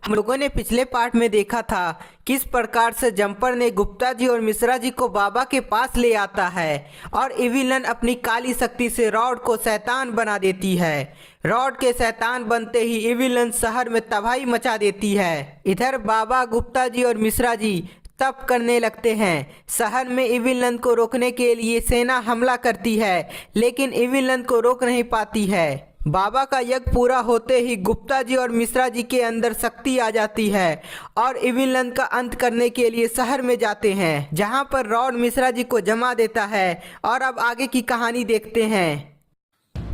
हम लोगों ने पिछले पार्ट में देखा था किस प्रकार से जंपर ने गुप्ता जी और मिश्रा जी को बाबा के पास ले आता है और इविलन अपनी काली शक्ति से रॉड को शैतान बना देती है। रॉड के शैतान बनते ही इविलन शहर में तबाही मचा देती है। इधर बाबा, गुप्ता जी और मिश्रा जी तप करने लगते हैं। शहर में इविलन को रोकने के लिए सेना हमला करती है, लेकिन इविलन को रोक नहीं पाती है। बाबा का यज्ञ पूरा होते ही गुप्ता जी और मिश्रा जी के अंदर शक्ति आ जाती है और इविलन का अंत करने के लिए शहर में जाते हैं, जहां पर रॉड मिश्रा जी को जमा देता है। और अब आगे की कहानी देखते हैं।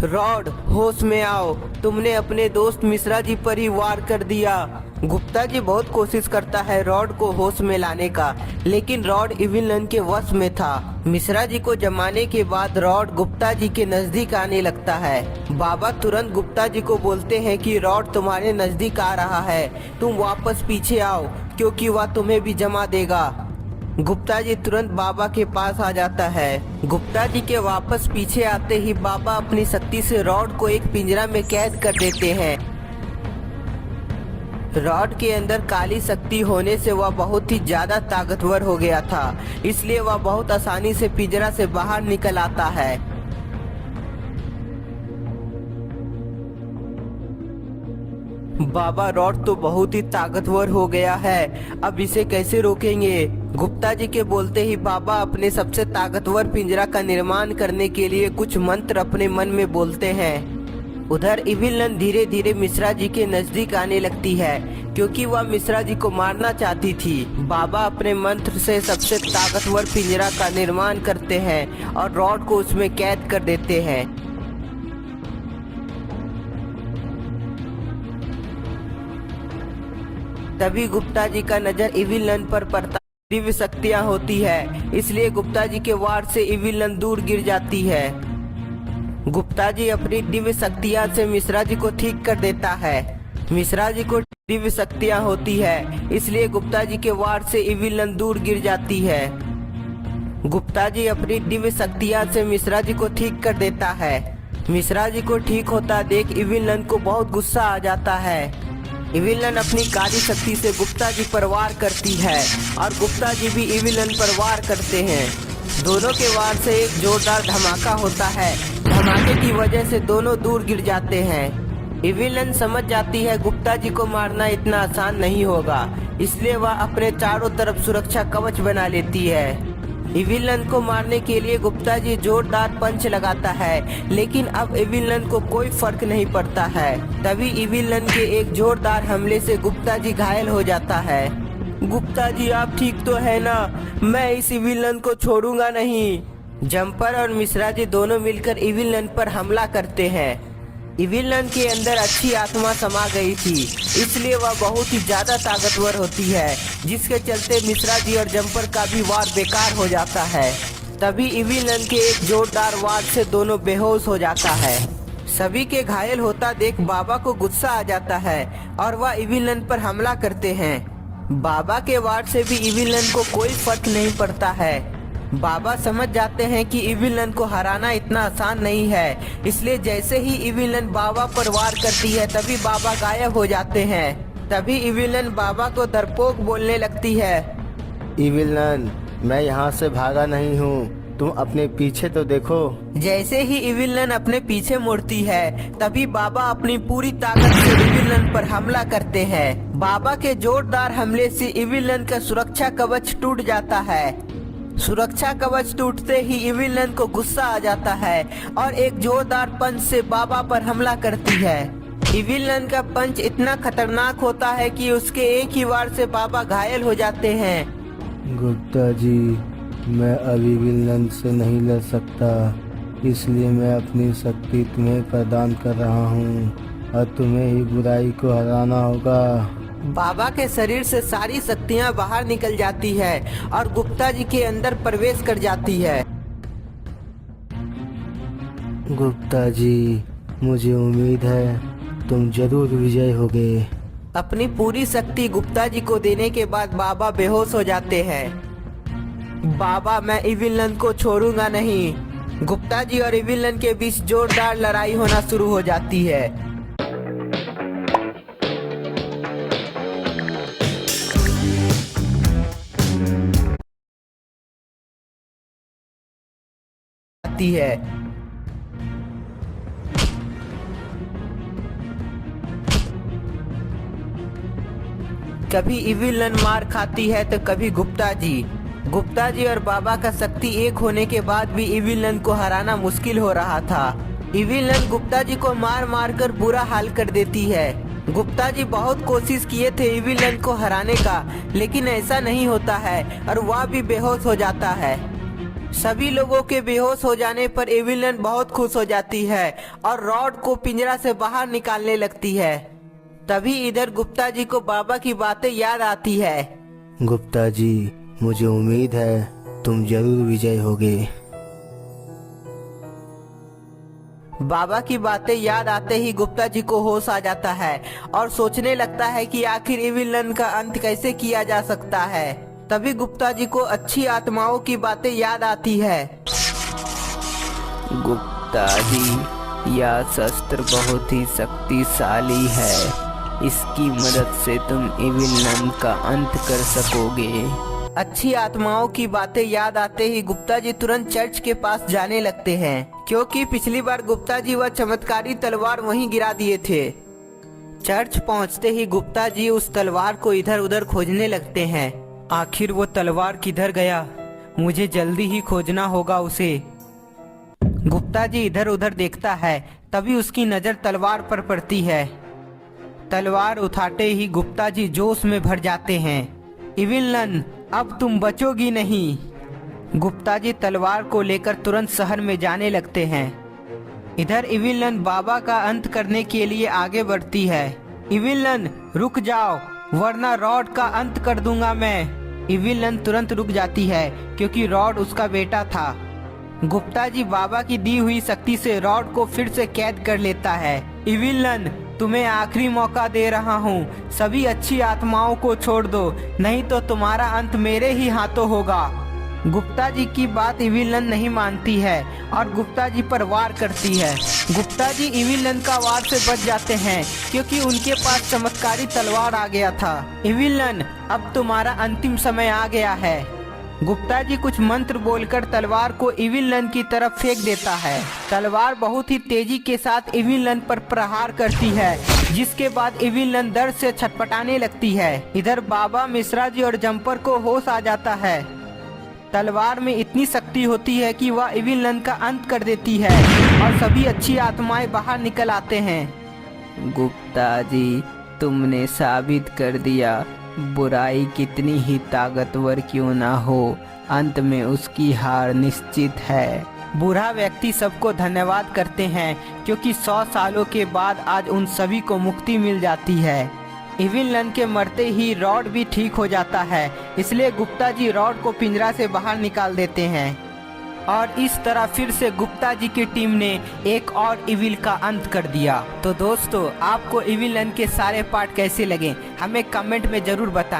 रॉड, होश में आओ, तुमने अपने दोस्त मिश्रा जी पर ही वार कर दिया। गुप्ता जी बहुत कोशिश करता है रॉड को होश में लाने का, लेकिन रॉड इविलन के वश में था। मिश्रा जी को जमाने के बाद रॉड गुप्ता जी के नजदीक आने लगता है। बाबा तुरंत गुप्ता जी को बोलते हैं कि रॉड तुम्हारे नजदीक आ रहा है, तुम वापस पीछे आओ क्योंकि वह तुम्हें भी जमा देगा। गुप्ता जी तुरंत बाबा के पास आ जाता है। गुप्ता जी के वापस पीछे आते ही बाबा अपनी शक्ति से रॉड को एक पिंजरा में कैद कर देते हैं। रॉड के अंदर काली शक्ति होने से वह बहुत ही ज्यादा ताकतवर हो गया था, इसलिए वह बहुत आसानी से पिंजरा से बाहर निकल आता है। बाबा, रॉड तो बहुत ही ताकतवर हो गया है, अब इसे कैसे रोकेंगे? गुप्ता जी के बोलते ही बाबा अपने सबसे ताकतवर पिंजरा का निर्माण करने के लिए कुछ मंत्र अपने मन में बोलते हैं। उधर इविलन धीरे धीरे मिश्रा जी के नजदीक आने लगती है, क्योंकि वह मिश्रा जी को मारना चाहती थी। बाबा अपने मंत्र से सबसे ताकतवर पिंजरा का निर्माण करते हैं और रॉड को उसमें कैद कर देते हैं। तभी गुप्ता जी का नजर इविलन पर पड़ता। दिव्य शक्तियां होती है, इसलिए गुप्ता जी के वार से इविलन दूर गिर जाती है। गुप्ता जी अपनी दिव्य शक्तियां से मिश्रा जी को ठीक कर देता है। मिश्रा जी को दिव्य शक्तियां होती है, इसलिए गुप्ता जी के वार से इविलन दूर गिर जाती है। गुप्ता जी अपनी दिव्य शक्तियां से मिश्रा जी को ठीक कर देता है। मिश्रा जी को ठीक होता देख इविलन को बहुत गुस्सा आ जाता है। इविलन अपनी काली शक्ति से गुप्ता जी पर वार करती है और गुप्ता जी भी इविलन पर वार करते हैं। दोनों के वार से एक जोरदार धमाका होता है। धमाके की वजह से दोनों दूर गिर जाते हैं। इविलन समझ जाती है गुप्ता जी को मारना इतना आसान नहीं होगा, इसलिए वह अपने चारों तरफ सुरक्षा कवच बना लेती है। इविलन को मारने के लिए गुप्ता जी जोरदार पंच लगाता है, लेकिन अब इविलन को कोई फर्क नहीं पड़ता है। तभी इविलन के एक जोरदार हमले से गुप्ता जी घायल हो जाता है। गुप्ता जी, आप ठीक तो है ना? मैं इस इविलन को छोड़ूंगा नहीं। जंपर और मिश्रा जी दोनों मिलकर इविलन पर हमला करते हैं। इविलन के अंदर अच्छी आत्मा समा गई थी, इसलिए वह बहुत ही ज्यादा ताकतवर होती है, जिसके चलते मिश्रा जी और जंपर का भी वार बेकार हो जाता है। तभी इविलन के एक जोरदार वार से दोनों बेहोश हो जाता है। सभी के घायल होता देख बाबा को गुस्सा आ जाता है और वह इविलन पर हमला करते हैं। बाबा के वार से भी इविलन को कोई फर्क नहीं पड़ता है। बाबा समझ जाते हैं कि इविलन को हराना इतना आसान नहीं है, इसलिए जैसे ही इविलन बाबा पर वार करती है तभी बाबा गायब हो जाते हैं। तभी इविलन बाबा को डरपोक बोलने लगती है। इविलन, मैं यहाँ से भागा नहीं हूँ, तुम अपने पीछे तो देखो। जैसे ही इविलन अपने पीछे मुड़ती है तभी बाबा अपनी पूरी ताकत से इविलन पर हमला करते हैं। बाबा के जोरदार हमले से इविलन का सुरक्षा कवच टूट जाता है। सुरक्षा कवच टूटते ही इविलन को गुस्सा आ जाता है और एक जोरदार पंच से बाबा पर हमला करती है। इविलन का पंच इतना खतरनाक होता है कि उसके एक ही वार से बाबा घायल हो जाते हैं। गुप्ता जी, मैं अभी विलन से नहीं लड़ सकता, इसलिए मैं अपनी शक्ति तुम्हें प्रदान कर रहा हूँ और तुम्हें ही बुराई को हराना होगा। बाबा के शरीर से सारी शक्तियाँ बाहर निकल जाती है और गुप्ता जी के अंदर प्रवेश कर जाती है। गुप्ता जी, मुझे उम्मीद है तुम जरूर विजय होगे। अपनी पूरी शक्ति गुप्ता जी को देने के बाद बाबा बेहोश हो जाते हैं। बाबा, मैं इविलन को छोड़ूंगा नहीं। गुप्ता जी और इविलन के बीच जोरदार लड़ाई होना शुरू हो जाती है। जाती है। कभी इविलन मार खाती है तो कभी गुप्ता जी और बाबा का शक्ति एक होने के बाद भी इविलन को हराना मुश्किल हो रहा था। इविलन गुप्ता जी को मार मार कर बुरा हाल कर देती है। गुप्ता जी बहुत कोशिश किए थे इविलन को हराने का, लेकिन ऐसा नहीं होता है और वह भी बेहोश हो जाता है। सभी लोगों के बेहोश हो जाने पर इविलन बहुत खुश हो जाती है और रॉड को पिंजरा से बाहर निकालने लगती है। तभी इधर गुप्ता जी को बाबा की बातें याद आती है। गुप्ता जी, मुझे उम्मीद है तुम जरूर विजय होगे। बाबा की बातें याद आते ही गुप्ता जी को होश आ जाता है और सोचने लगता है कि आखिर इविलन का अंत कैसे किया जा सकता है। तभी गुप्ता जी को अच्छी आत्माओं की बातें याद आती है। गुप्ता जी, यह शस्त्र बहुत ही शक्तिशाली है, इसकी मदद से तुम इविलन का अंत कर सकोगे। अच्छी आत्माओं की बातें याद आते ही गुप्ता जी तुरंत चर्च के पास जाने लगते हैं, क्योंकि पिछली बार गुप्ता जी वह चमत्कारी तलवार वहीं गिरा दिए थे। चर्च पहुंचते ही गुप्ता जी उस तलवार को इधर उधर खोजने लगते हैं। आखिर वो तलवार किधर गया? मुझे जल्दी ही खोजना होगा उसे। गुप्ता जी इधर उधर देखता है, तभी उसकी नजर तलवार पर पड़ती है। तलवार उठाते ही गुप्ता जी जोश में भर जाते हैं। इविलन, अब तुम बचोगी नहीं। गुप्ता जी तलवार को लेकर तुरंत शहर में जाने लगते हैं। इधर इविलन बाबा का अंत करने के लिए आगे बढ़ती है। इविलन, रुक जाओ वरना रॉड का अंत कर दूंगा मैं। इविलन तुरंत रुक जाती है क्योंकि रॉड उसका बेटा था। गुप्ता जी बाबा की दी हुई शक्ति से रॉड को फिर से कैद कर लेता है। इविलन, तुम्हें आखिरी मौका दे रहा हूँ, सभी अच्छी आत्माओं को छोड़ दो, नहीं तो तुम्हारा अंत मेरे ही हाथों होगा। गुप्ता जी की बात इविलन नहीं मानती है और गुप्ता जी पर वार करती है। गुप्ता जी इविलन का वार से बच जाते हैं क्योंकि उनके पास चमत्कारी तलवार आ गया था। इविलन, अब तुम्हारा अंतिम समय आ गया है। गुप्ता जी कुछ मंत्र बोलकर तलवार को इविलन की तरफ फेंक देता है। तलवार बहुत ही तेजी के साथ इविलन पर प्रहार करती है, जिसके बाद इविलन दर्द से छटपटाने लगती है। इधर बाबा, मिश्रा जी और जंपर को होश आ जाता है। तलवार में इतनी शक्ति होती है कि वह इविलन का अंत कर देती है और सभी अच्छी आत्माएं बाहर निकल आते हैं। गुप्ता जी, तुमने साबित कर दिया बुराई कितनी ही ताकतवर क्यों ना हो, अंत में उसकी हार निश्चित है। बुरा व्यक्ति सबको धन्यवाद करते हैं क्योंकि 100 सालों के बाद आज उन सभी को मुक्ति मिल जाती है। इविलन के मरते ही रॉड भी ठीक हो जाता है, इसलिए गुप्ता जी रॉड को पिंजरा से बाहर निकाल देते हैं और इस तरह फिर से गुप्ता जी की टीम ने एक और इविल का अंत कर दिया। तो दोस्तों, आपको इविलन के सारे पार्ट कैसे लगे हमें कमेंट में जरूर बताएं।